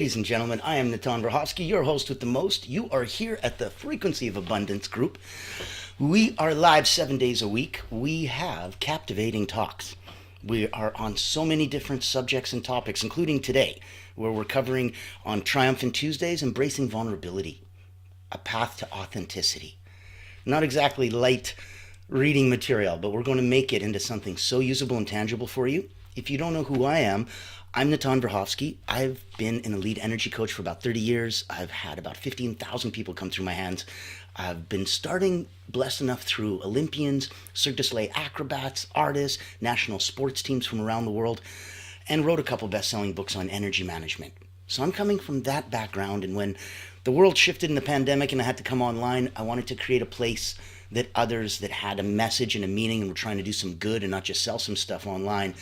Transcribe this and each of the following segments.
Ladies and gentlemen, I am Natan Verhovsky, your host with the most. You are here at the Frequency of Abundance group. We are live 7 days a week. We have captivating talks. We are on so many different subjects and topics, including today, where we're covering on Triumphant Tuesdays, embracing vulnerability, a path to authenticity. Not exactly light reading material, but we're going to make it into something so usable and tangible for you. If you don't know who I am, I'm Natan Verhovsky. I've been an elite energy coach for about 30 years. I've had about 15,000 people come through my hands. I've been starting, blessed enough, through Olympians, Cirque du Soleil acrobats, artists, national sports teams from around the world, and wrote a couple best-selling books on energy management. So I'm coming from that background, and when the world shifted in the pandemic and I had to come online, I wanted to create a place that others that had a message and a meaning and were trying to do some good and not just sell some stuff online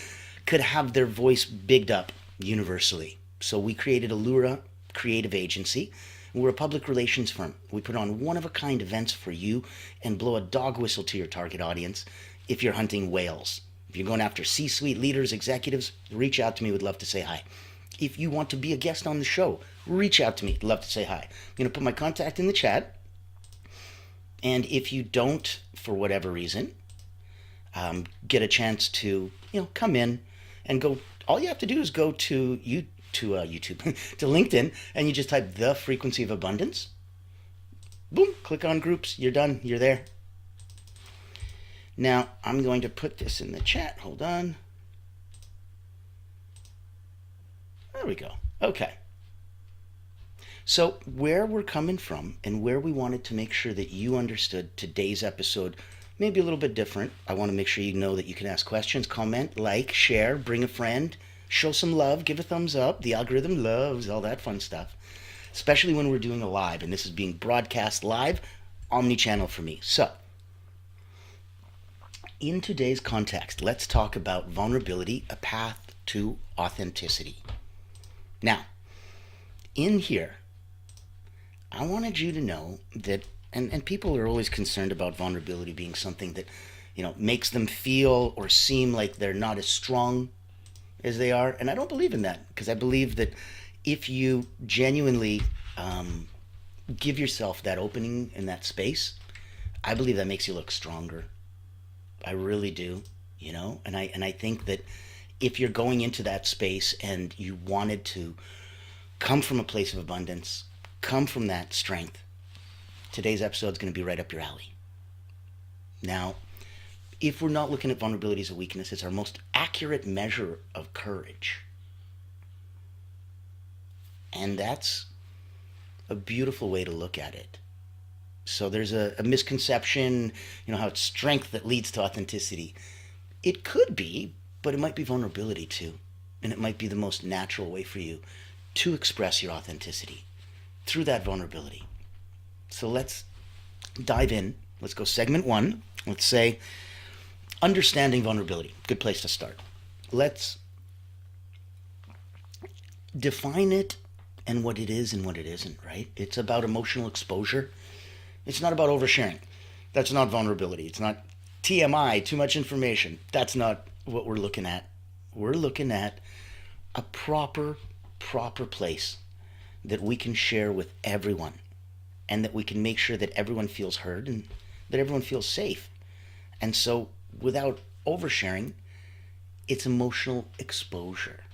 could have their voice bigged up universally. So we created Allura Creative Agency. We're a public relations firm. We put on one-of-a-kind events for you and blow a dog whistle to your target audience if you're hunting whales. If you're going after C-suite leaders, executives, reach out to me. We'd love to say hi. If you want to be a guest on the show, reach out to me. I'd love to say hi. I'm going to put my contact in the chat. And if you don't, for whatever reason, get a chance to, come in and go. All you have to do is go to YouTube, to LinkedIn, and you just type the Frequency of Abundance. Boom, click on groups. You're done. You're there. Now, I'm going to put this in the chat. Hold on. There we go. Okay. So, where we're coming from and where we wanted to make sure that you understood today's episode, maybe a little bit different. I want to make sure you know that you can ask questions, comment, like, share, bring a friend, show some love, give a thumbs up. The algorithm loves all that fun stuff, especially when we're doing a live, and this is being broadcast live, omni-channel for me. So, in today's context, let's talk about vulnerability, a path to authenticity. Now, in here, I wanted you to know that, and people are always concerned about vulnerability being something that, makes them feel or seem like they're not as strong as they are. And I don't believe in that, because I believe that if you genuinely give yourself that opening and that space, I believe that makes you look stronger. I really do, and I think that if you're going into that space and you wanted to come from a place of abundance, come from that strength, today's episode is going to be right up your alley. Now, if we're not looking at vulnerability as a weakness, it's our most accurate measure of courage. And that's a beautiful way to look at it. So there's a misconception, how it's strength that leads to authenticity. It could be, but it might be vulnerability too. And it might be the most natural way for you to express your authenticity through that vulnerability. So let's dive in. Let's go segment one. Let's say understanding vulnerability. Good place to start. Let's define it and what it is and what it isn't, right? It's about emotional exposure. It's not about oversharing. That's not vulnerability. It's not TMI, too much information. That's not what we're looking at. We're looking at a proper place that we can share with everyone, and that we can make sure that everyone feels heard and that everyone feels safe. And so, without oversharing, it's emotional exposure.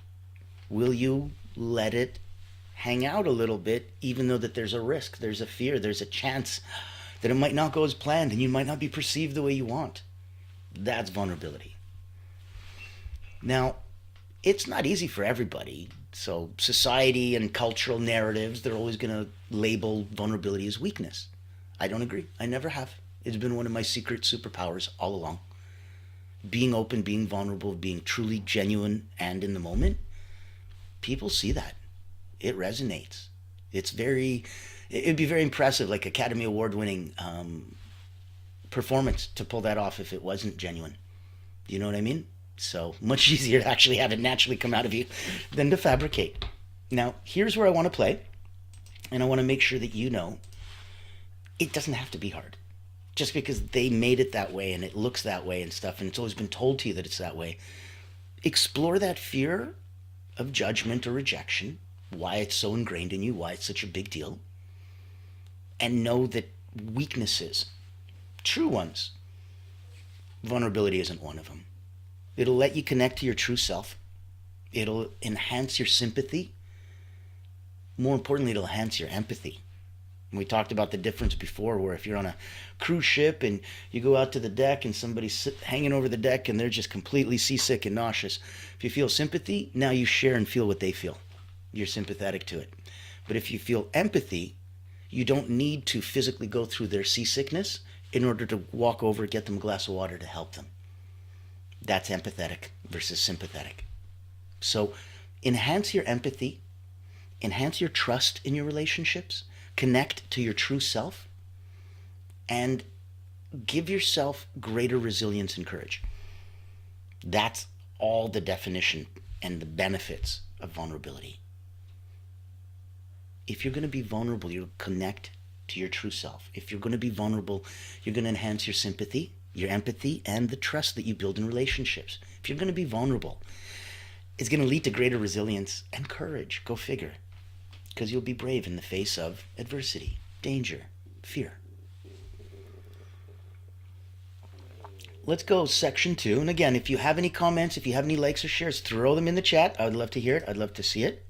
Will you let it hang out a little bit, even though that there's a risk, there's a fear, there's a chance that it might not go as planned and you might not be perceived the way you want? That's vulnerability. Now, it's not easy for everybody. So society and cultural narratives, they're always going to label vulnerability as weakness. I don't agree. I never have. It's been one of my secret superpowers all along. Being open, being vulnerable, being truly genuine and in the moment. People see that. It resonates. It'd be very impressive, like Academy Award winning performance to pull that off if it wasn't genuine. You know what I mean? So much easier to actually have it naturally come out of you than to fabricate. Now, here's where I want to play, and I want to make sure that you know it doesn't have to be hard. Just because they made it that way and it looks that way and stuff, and it's always been told to you that it's that way, explore that fear of judgment or rejection why it's so ingrained in you, why it's such a big deal, and know that weaknesses, true ones, vulnerability isn't one of them. It'll let you connect to your true self. It'll enhance your sympathy. More importantly, it'll enhance your empathy. We talked about the difference before, where if you're on a cruise ship and you go out to the deck and somebody's hanging over the deck and they're just completely seasick and nauseous, if you feel sympathy, now you share and feel what they feel. You're sympathetic to it. But if you feel empathy, you don't need to physically go through their seasickness in order to walk over, get them a glass of water to help them. That's empathetic versus sympathetic. So enhance your empathy, enhance your trust in your relationships, connect to your true self, and give yourself greater resilience and courage. That's all the definition and the benefits of vulnerability. If you're going to be vulnerable, you'll connect to your true self. If you're going to be vulnerable, you're going to enhance your sympathy, your empathy, and the trust that you build in relationships. If you're going to be vulnerable, it's going to lead to greater resilience and courage. Go figure. Because you'll be brave in the face of adversity, danger, fear. Let's go section 2. And again, if you have any comments, if you have any likes or shares, throw them in the chat. I would love to hear it. I'd love to see it.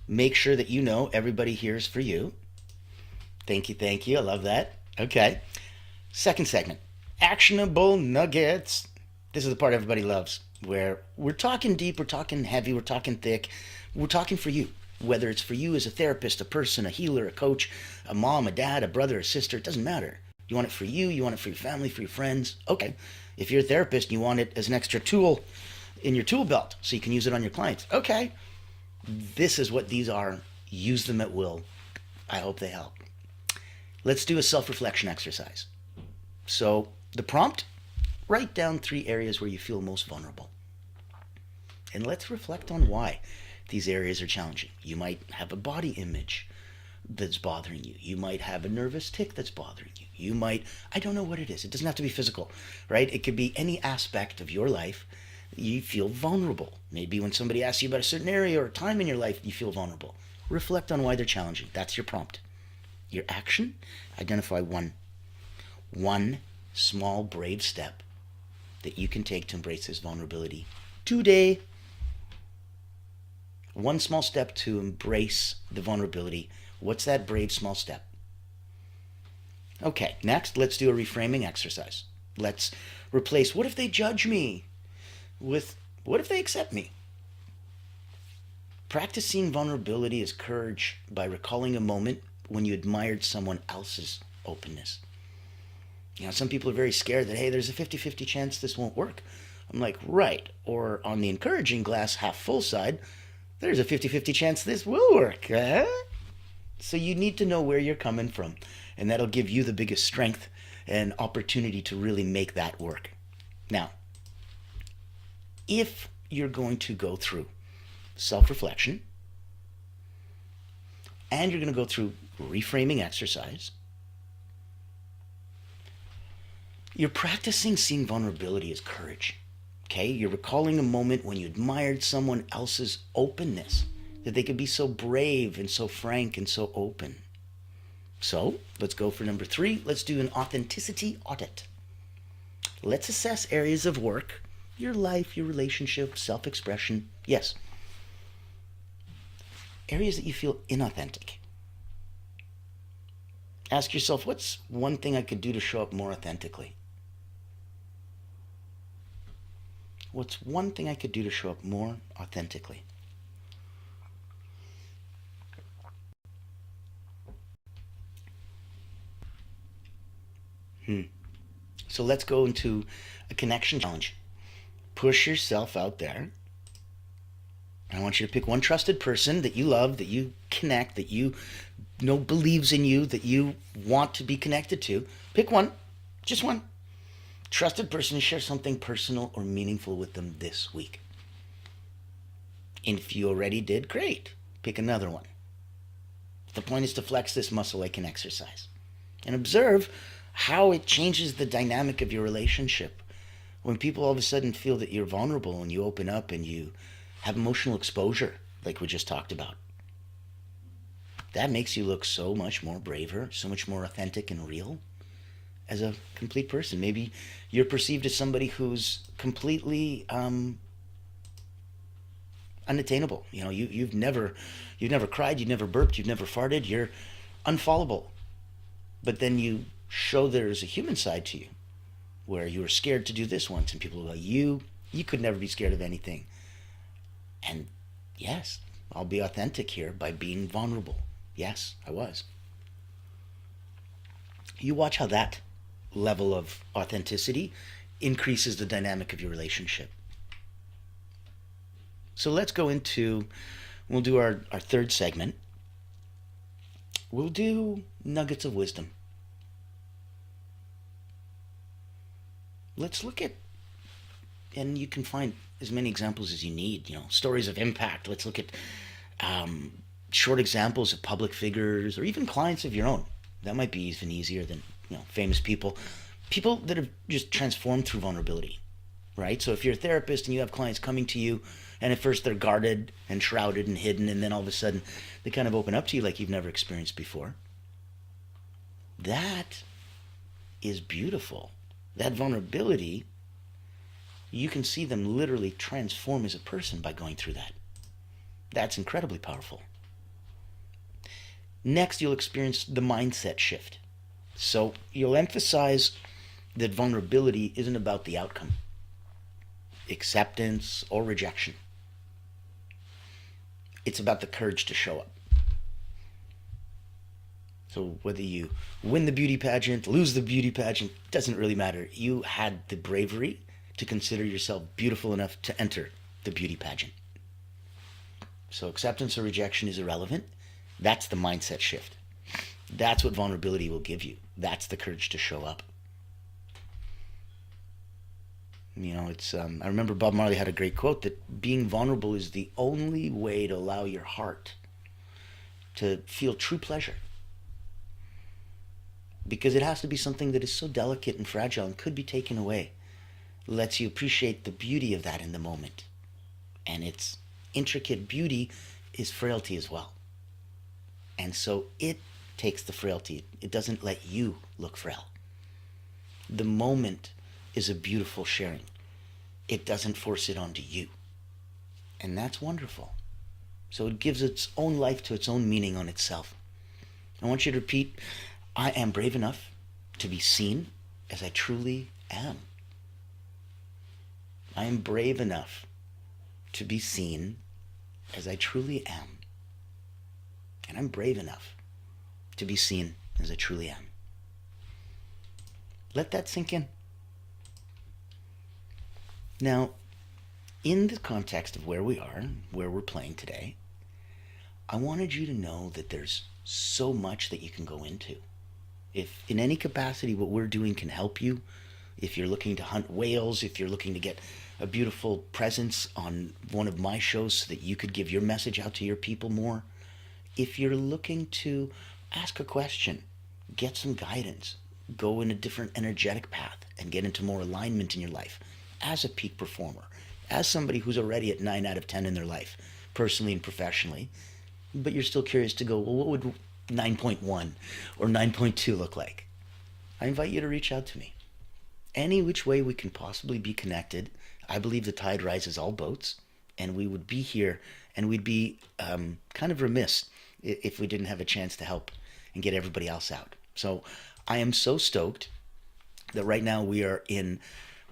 Make sure that you know everybody here is for you. Thank you, thank you. I love that. Okay. Second segment, actionable nuggets. This is the part everybody loves, where we're talking deep, we're talking heavy, we're talking thick, we're talking for you. Whether it's for you as a therapist, a person, a healer, a coach, a mom, a dad, a brother, a sister, it doesn't matter. You want it for you want it for your family, for your friends. Okay. If you're a therapist and you want it as an extra tool in your tool belt so you can use it on your clients. Okay. This is what these are. Use them at will. I hope they help. Let's do a self-reflection exercise. So the prompt, write down 3 areas where you feel most vulnerable. And let's reflect on why these areas are challenging. You might have a body image that's bothering you. You might have a nervous tic that's bothering you. You might, I don't know what it is. It doesn't have to be physical, right? It could be any aspect of your life. You feel vulnerable. Maybe when somebody asks you about a certain area or time in your life, you feel vulnerable. Reflect on why they're challenging. That's your prompt. Your action, identify one small brave step that you can take to embrace this vulnerability today. One small step to embrace the vulnerability. What's that brave small step? Okay, next, let's do a reframing exercise. Let's replace what if they judge me with what if they accept me? Practice seeing vulnerability as courage by recalling a moment when you admired someone else's openness. You know, some people are very scared that, hey, there's a 50-50 chance this won't work. I'm like, right. Or on the encouraging glass half full side, there's a 50-50 chance this will work. So you need to know where you're coming from, and that'll give you the biggest strength and opportunity to really make that work. Now, if you're going to go through self-reflection, and you're going to go through reframing exercise, you're practicing seeing vulnerability as courage. Okay? You're recalling a moment when you admired someone else's openness, that they could be so brave and so frank and so open. So, let's go for number 3. Let's do an authenticity audit. Let's assess areas of work, your life, your relationship, self-expression. Yes. Areas that you feel inauthentic. Ask yourself, what's one thing I could do to show up more authentically? What's one thing I could do to show up more authentically? So let's go into a connection challenge. Push yourself out there. I want you to pick one trusted person that you love, that you connect, that you know believes in you, that you want to be connected to. Pick one, just one. Trusted person, share something personal or meaningful with them this week. And if you already did, great. Pick another one. The point is to flex this muscle like an exercise. And observe how it changes the dynamic of your relationship. When people all of a sudden feel that you're vulnerable and you open up and you have emotional exposure, like we just talked about. that makes you look so much more braver, so much more authentic and real as a complete person. Maybe you're perceived as somebody who's completely unattainable. You know, you've never cried, you've never burped, you've never farted. You're unfallible. But then you show there's a human side to you, where you were scared to do this once, and people are like, you could never be scared of anything. And yes, I'll be authentic here by being vulnerable. Yes, I was. You watch how that level of authenticity increases the dynamic of your relationship. So let's go into, we'll do our third segment. We'll do nuggets of wisdom. Let's look at, and you can find as many examples as you need, stories of impact. Let's look at short examples of public figures or even clients of your own. That might be even easier than, famous people that have just transformed through vulnerability, right? So if you're a therapist and you have clients coming to you, and at first they're guarded and shrouded and hidden, and then all of a sudden they kind of open up to you like you've never experienced before. That is beautiful. That vulnerability, you can see them literally transform as a person by going through that. That's incredibly powerful. Next, you'll experience the mindset shift. So you'll emphasize that vulnerability isn't about the outcome, acceptance or rejection. It's about the courage to show up. So whether you win the beauty pageant, lose the beauty pageant, doesn't really matter. You had the bravery to consider yourself beautiful enough to enter the beauty pageant. So acceptance or rejection is irrelevant. That's the mindset shift. That's what vulnerability will give you. That's the courage to show up. It's I remember Bob Marley had a great quote that being vulnerable is the only way to allow your heart to feel true pleasure. Because it has to be something that is so delicate and fragile and could be taken away. Lets you appreciate the beauty of that in the moment. And its intricate beauty is frailty as well. And so it takes the frailty. It doesn't let you look frail. The moment is a beautiful sharing. It doesn't force it onto you. And that's wonderful. So it gives its own life to its own meaning on itself. I want you to repeat, I am brave enough to be seen as I truly am. I am brave enough to be seen as I truly am. And I'm brave enough to be seen as I truly am. Let that sink in. Now, in the context of where we are, where we're playing today, I wanted you to know that there's so much that you can go into. If in any capacity what we're doing can help you, if you're looking to hunt whales, if you're looking to get a beautiful presence on one of my shows so that you could give your message out to your people more, if you're looking to ask a question, get some guidance, go in a different energetic path and get into more alignment in your life as a peak performer, as somebody who's already at 9 out of 10 in their life, personally and professionally, but you're still curious to go, well, what would 9.1 or 9.2 look like? I invite you to reach out to me. Any which way we can possibly be connected, I believe the tide rises all boats, and we would be here, and we'd be kind of remiss if we didn't have a chance to help and get everybody else out. So I am so stoked that right now we are in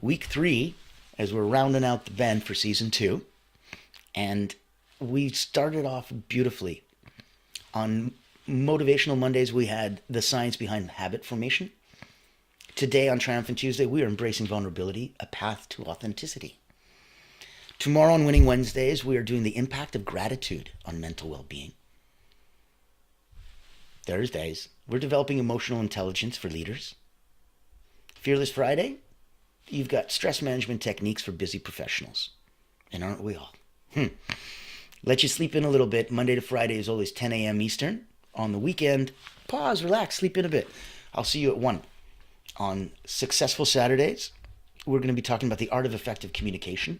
week 3 as we're rounding out the bend for season 2. And we started off beautifully. On Motivational Mondays, we had the science behind habit formation. Today on Triumphant Tuesday, we are embracing vulnerability, a path to authenticity. Tomorrow on Winning Wednesdays, we are doing the impact of gratitude on mental well-being. Thursdays, we're developing emotional intelligence for leaders. Fearless Friday, you've got stress management techniques for busy professionals. And aren't we all? Let you sleep in a little bit. Monday to Friday is always 10 a.m. Eastern. On the weekend, pause, relax, sleep in a bit. I'll see you at 1. On Successful Saturdays, we're going to be talking about the art of effective communication.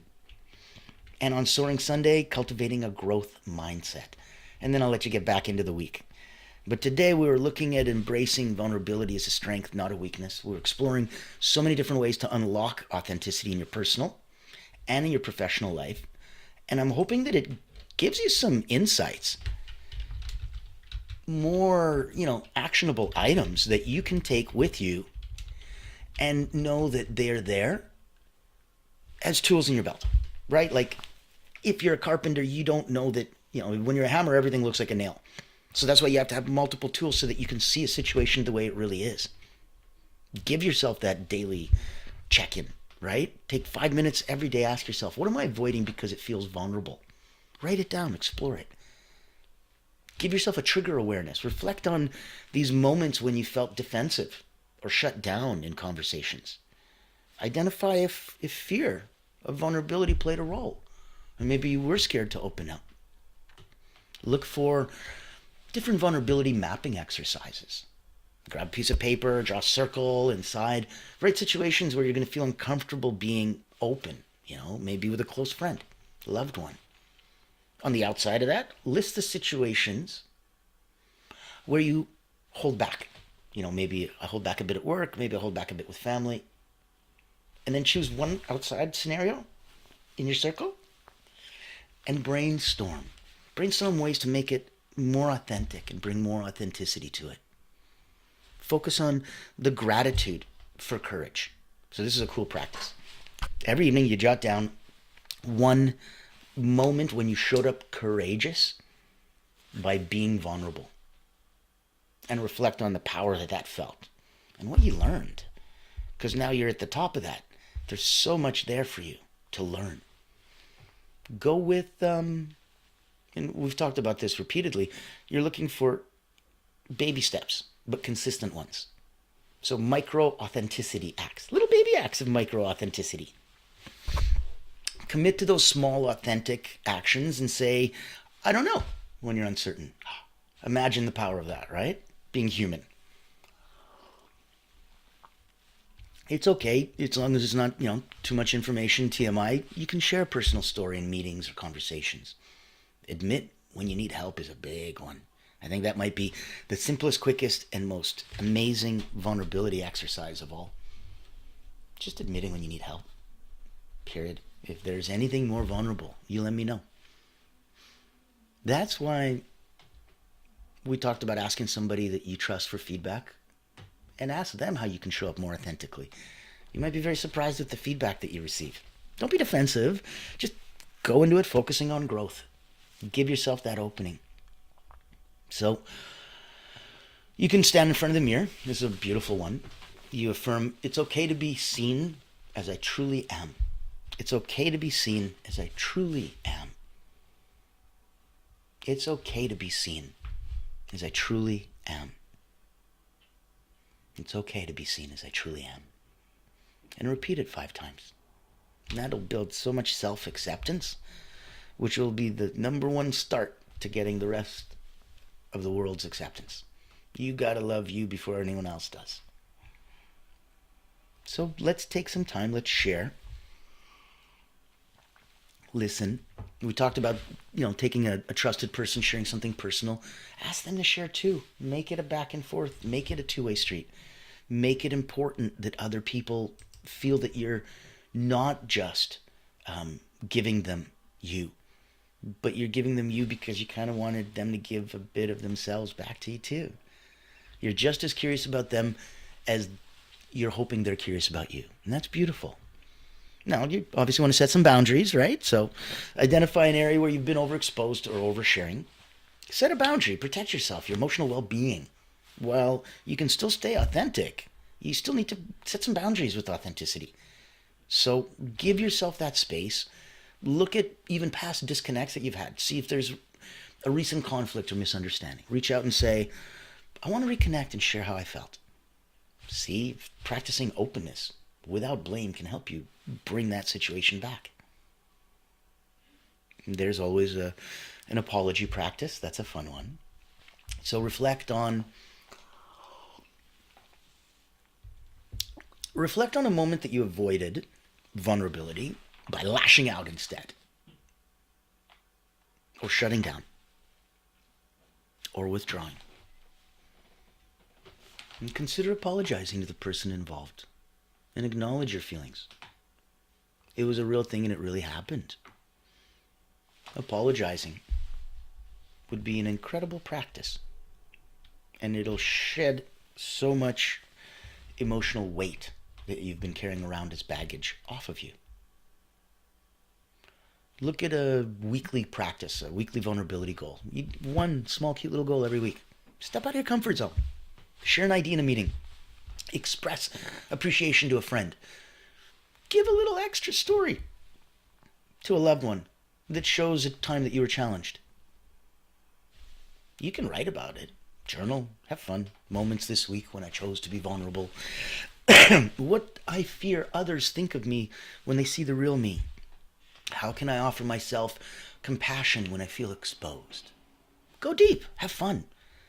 And on Soaring Sunday, cultivating a growth mindset. And then I'll let you get back into the week. But today we were looking at embracing vulnerability as a strength, not a weakness. We're exploring so many different ways to unlock authenticity in your personal and in your professional life. And I'm hoping that it gives you some insights, more, actionable items that you can take with you and know that they're there as tools in your belt, right? Like if you're a carpenter, you don't know that, when you're a hammer, everything looks like a nail. So that's why you have to have multiple tools so that you can see a situation the way it really is. Give yourself that daily check-in, right? Take 5 minutes every day. Ask yourself, what am I avoiding because it feels vulnerable? Write it down. Explore it. Give yourself a trigger awareness. Reflect on these moments when you felt defensive or shut down in conversations. Identify if fear of vulnerability played a role. Or maybe you were scared to open up. Look for different vulnerability mapping exercises. Grab a piece of paper, draw a circle inside. Write situations where you're going to feel uncomfortable being open, maybe with a close friend, a loved one. On the outside of that, list the situations where you hold back. Maybe I hold back a bit at work, maybe I hold back a bit with family. And then choose one outside scenario in your circle and brainstorm. Brainstorm ways to make it more authentic and bring more authenticity to it. Focus on the gratitude for courage. So this is a cool practice. Every evening you jot down one moment when you showed up courageous by being vulnerable, and reflect on the power that felt and what you learned. Because now you're at the top of that. There's so much there for you to learn. Go with and we've talked about this repeatedly, you're looking for baby steps, but consistent ones. So micro authenticity acts, little baby acts of micro authenticity. Commit to those small authentic actions and say, I don't know, when you're uncertain. Imagine the power of that, right? Being human. It's okay, as long as it's not, too much information, TMI. You can share a personal story in meetings or conversations. Admit when you need help is a big one. I think that might be the simplest, quickest, and most amazing vulnerability exercise of all. Just admitting when you need help. Period. If there's anything more vulnerable, you let me know. That's why we talked about asking somebody that you trust for feedback, and ask them how you can show up more authentically. You might be very surprised with the feedback that you receive. Don't be defensive. Just go into it focusing on growth. Give yourself that opening. So you can stand in front of the mirror. This is a beautiful one. You affirm, it's okay to be seen as I truly am. It's okay to be seen as I truly am. It's okay to be seen as I truly am. It's okay to be seen as I truly am. And repeat it 5 times. And that'll build so much self-acceptance, which will be the number one start to getting the rest of the world's acceptance. You gotta love you before anyone else does. So let's take some time, let's share. Listen. We talked about, taking a trusted person, sharing something personal. Ask them to share too. Make it a back and forth. Make it a two-way street. Make it important that other people feel that you're not just giving them you, but you're giving them you because you kind of wanted them to give a bit of themselves back to you too. You're just as curious about them as you're hoping they're curious about you. And that's beautiful. Now, you obviously want to set some boundaries, right? So identify an area where you've been overexposed or oversharing. Set a boundary. Protect yourself, your emotional well-being. While you can still stay authentic, you still need to set some boundaries with authenticity. So give yourself that space. Look at even past disconnects that you've had. See if there's a recent conflict or misunderstanding. Reach out and say, I want to reconnect and share how I felt. See if practicing openness without blame can help you bring that situation back. There's always an apology practice. That's a fun one. So reflect on a moment that you avoided vulnerability by lashing out instead, or shutting down, or withdrawing. And consider apologizing to the person involved and acknowledge your feelings. It was a real thing and it really happened. Apologizing would be an incredible practice, and it'll shed so much emotional weight that you've been carrying around as baggage off of you. Look at a weekly practice, a weekly vulnerability goal. One small, cute little goal every week. Step out of your comfort zone. Share an idea in a meeting. Express appreciation to a friend. Give a little extra story to a loved one that shows a time that you were challenged. You can write about it. Journal. Have fun. Moments this week when I chose to be vulnerable. What I fear others think of me when they see the real me. How can I offer myself compassion when I feel exposed? Go deep. Have fun.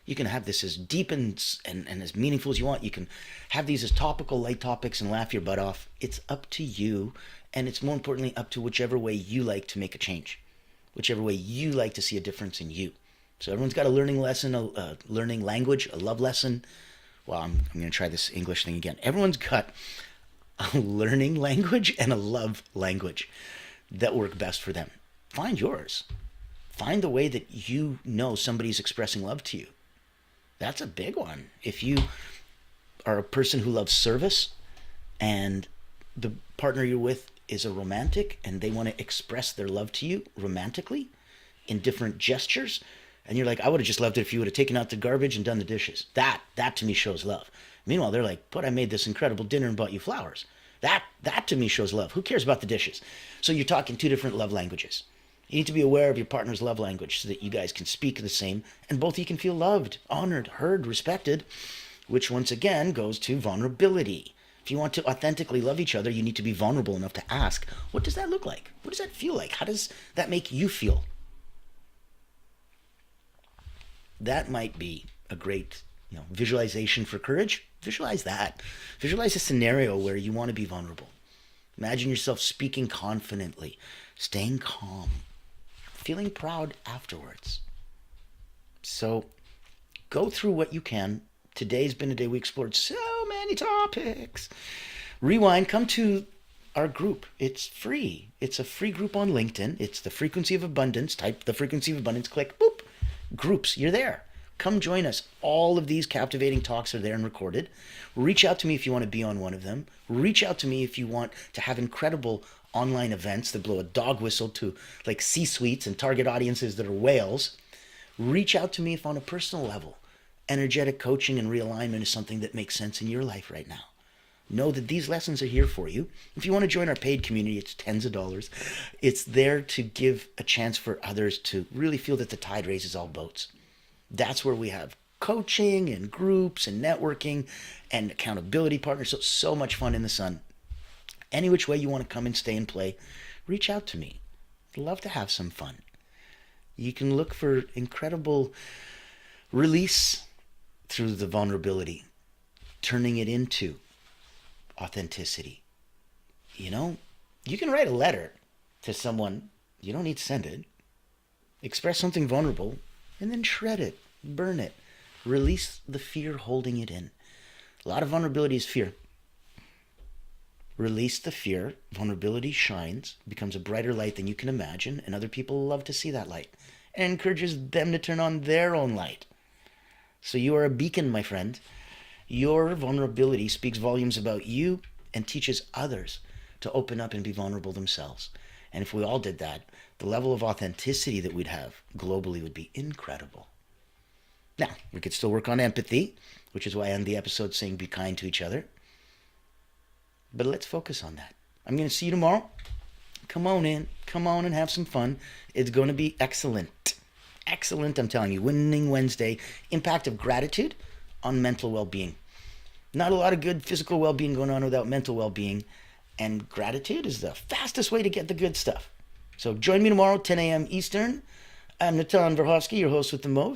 You can have this as deep and as meaningful as you want. You can have these as topical, light topics and laugh your butt off. It's up to you, and it's more importantly up to whichever way you like to make a change, whichever way you like to see a difference in you. So everyone's got a learning lesson, a learning language, a love lesson. Well, I'm going to try this English thing again. Everyone's got a learning language and a love language that work best for them. Find yours. Find the way that you know somebody's expressing love to you. That's a big one. If you are a person who loves service and the partner you're with is a romantic and they want to express their love to you romantically in different gestures, and you're like, I would have just loved it if you would have taken out the garbage and done the dishes. That to me shows love. Meanwhile, they're like, but I made this incredible dinner and bought you flowers. That to me shows love. Who cares about the dishes? So you're talking two different love languages. You need to be aware of your partner's love language so that you guys can speak the same and both of you can feel loved, honored, heard, respected, which once again goes to vulnerability. If you want to authentically love each other, you need to be vulnerable enough to ask, what does that look like? What does that feel like? How does that make you feel? That might be a great, visualization for courage. Visualize that. Visualize a scenario where you want to be vulnerable. Imagine yourself speaking confidently, staying calm, feeling proud afterwards. So go through what you can. Today's been a day we explored so many topics. Rewind, come to our group. It's free. It's a free group on LinkedIn. It's the Frequency of Abundance. Type the Frequency of Abundance, click, boop, groups. You're there. Come join us. All of these captivating talks are there and recorded. Reach out to me if you want to be on one of them. Reach out to me if you want to have incredible online events that blow a dog whistle to like C-suites and target audiences that are whales. Reach out to me if on a personal level, energetic coaching and realignment is something that makes sense in your life right now. Know that these lessons are here for you. If you want to join our paid community, it's tens of dollars. It's there to give a chance for others to really feel that the tide raises all boats. That's where we have coaching and groups and networking and accountability partners. So much fun in the sun. Any which way you want to come and stay and play, reach out to me. I'd love to have some fun. You can look for incredible release through the vulnerability, turning it into authenticity. You can write a letter to someone. You don't need to send it. Express something vulnerable and then shred it, burn it. Release the fear holding it in. A lot of vulnerability is fear. Release the fear. Vulnerability shines, becomes a brighter light than you can imagine, and other people love to see that light. And encourages them to turn on their own light. So you are a beacon, my friend. Your vulnerability speaks volumes about you and teaches others to open up and be vulnerable themselves. And if we all did that, the level of authenticity that we'd have globally would be incredible. Now, we could still work on empathy, which is why I end the episode saying be kind to each other. But let's focus on that. I'm going to see you tomorrow. Come on and have some fun. It's going to be excellent. Excellent, I'm telling you. Winning Wednesday. Impact of gratitude on mental well-being. Not a lot of good physical well-being going on without mental well-being. And gratitude is the fastest way to get the good stuff. So join me tomorrow, 10 a.m. Eastern. I'm Natan Verhovsky, your host with the most.